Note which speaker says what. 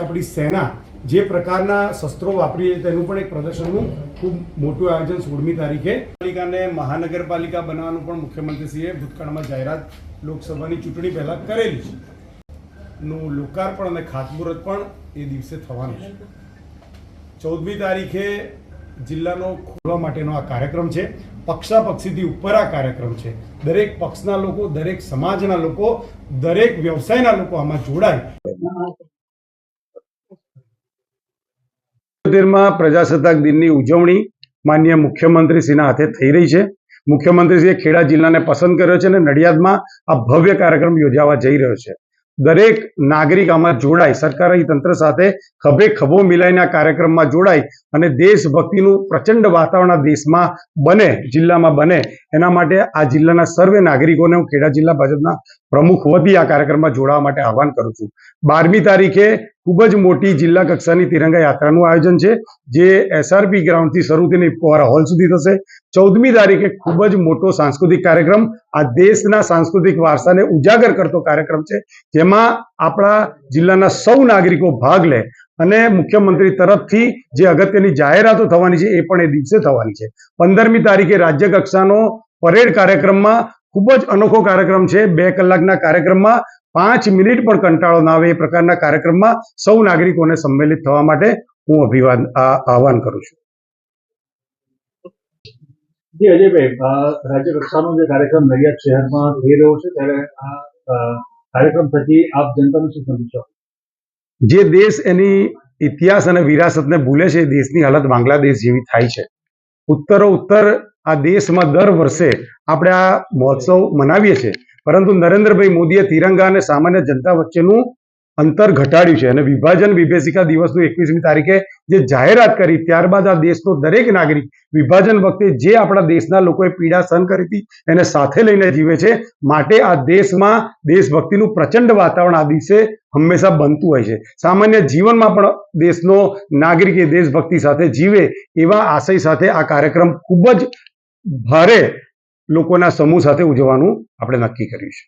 Speaker 1: આપણી સેના જે પ્રકારના શસ્ત્રો વાપરી તેનું પણ એક પ્રદર્શનનું ખૂબ મોટું આયોજન 16મી તારીખે પાલિકાને મહાનગરપાલિકા બનાવવાનું પણ મુખ્યમંત્રીશ્રીએ ભૂતકાળમાં જાહેરાત લોકસભાની ચૂંટણી પહેલાં કરેલી છે. નું લોકાર્પણ અને ખાતમુહૂર્ત પણ એ દિવસે થવાનું છે. 14મી તારીખે જિલ્લાનો ખોલવા માટેનો આ કાર્યક્રમ છે. પક્ષાપક્ષીથી ઉપર આ કાર્યક્રમ છે. દરેક પક્ષના લોકો, દરેક સમાજના લોકો, દરેક વ્યવસાયના લોકો આમાં જોડાય.
Speaker 2: 77મા પ્રજાસત્તાક દિનની ઉજવણી માનનીય મુખ્યમંત્રીશ્રીના હાથે થઈ રહી છે. મુખ્યમંત્રીશ્રીએ ખેડા જિલ્લાને પસંદ કર્યો છે અને નડિયાદમાં આ ભવ્ય કાર્યક્રમ યોજાવા જઈ રહ્યો છે. દરેક નાગરિક આમાં જોડાય, સરકારી તંત્ર સાથે ખભે ખભો મિલાઈને આ કાર્યક્રમમાં જોડાય અને દેશભક્તિનું પ્રચંડ વાતાવરણ આ દેશમાં બને, જિલ્લામાં બને, એના માટે આ જિલ્લાના સર્વે નાગરિકોને હું ખેડા જિલ્લા ભાજપના પ્રમુખ વતી આ કાર્યક્રમમાં જોડાવા માટે આહવાન કરું છું. 12મી તારીખે ખૂબ જ મોટી જિલ્લા કક્ષાની તિરંગા યાત્રાનું આયોજન છે, જે SRP ગ્રાઉન્ડથી શરૂ થઈને ઇફકોવારા હોલ સુધી થશે. 14મી તારીખે ખૂબ જ મોટો સાંસ્કૃતિક કાર્યક્રમ, આ દેશના સાંસ્કૃતિક વારસાને ઉજાગર કરતો કાર્યક્રમ છે, જેમાં આપણા જિલ્લાના સૌ નાગરિકો ભાગ લે અને મુખ્યમંત્રી તરફથી જે અગત્યની જાહેરાતો થવાની છે એ પણ એ દિવસે થવાની છે. 15મી તારીખે રાજ્ય કક્ષાનો પરેડ કાર્યક્રમમાં ખૂબ જ અનોખો કાર્યક્રમ છે. 2 કલાકના કાર્યક્રમમાં 5 મિનિટ પણ કંટાળો ના આવે એ પ્રકારના કાર્યક્રમમાં સૌ નાગરિકોને સંમેલિત થવા માટે હું આહવાન કરું છું.
Speaker 3: જી અજયભાઈ, રાજ્ય કક્ષાનો જે કાર્યક્રમ નડિયાદ શહેરમાં થઈ રહ્યો છે, ત્યારે આ કાર્યક્રમ થકી આપ જનતાને શું સંદેશો?
Speaker 2: જે દેશ એની ઇતિહાસ અને વિરાસતને ભૂલે છે, એ દેશની હાલત બાંગ્લાદેશ જેવી થાય છે. ઉત્તરોત્તર આ દેશમાં દર વર્ષે આપણે આ મહોત્સવ મનાવીએ છીએ, પરંતુ નરેન્દ્રભાઈ મોદીએ તિરંગા અને સામાન્ય જનતા વચ્ચેનું અંતર ઘટાડ્યું છે અને વિભાજન વિભેષિકા દિવસનું 21મી તારીખે જે જાહેરાત કરી, ત્યારબાદ આ દેશનો દરેક નાગરિક વિભાજન વખતે જે આપણા દેશના લોકોએ પીડા સહન કરી હતી એને સાથે લઈને જીવે છે. માટે આ દેશમાં દેશભક્તિનું પ્રચંડ વાતાવરણ આ દિવસે હંમેશા બનતું હોય છે. સામાન્ય જીવનમાં પણ દેશનો નાગરિક એ દેશભક્તિ સાથે જીવે એવા આશય સાથે આ કાર્યક્રમ ખૂબ જ ભારે લોકોના સમૂહ સાથે ઉજવવાનું આપણે નક્કી કર્યું છે.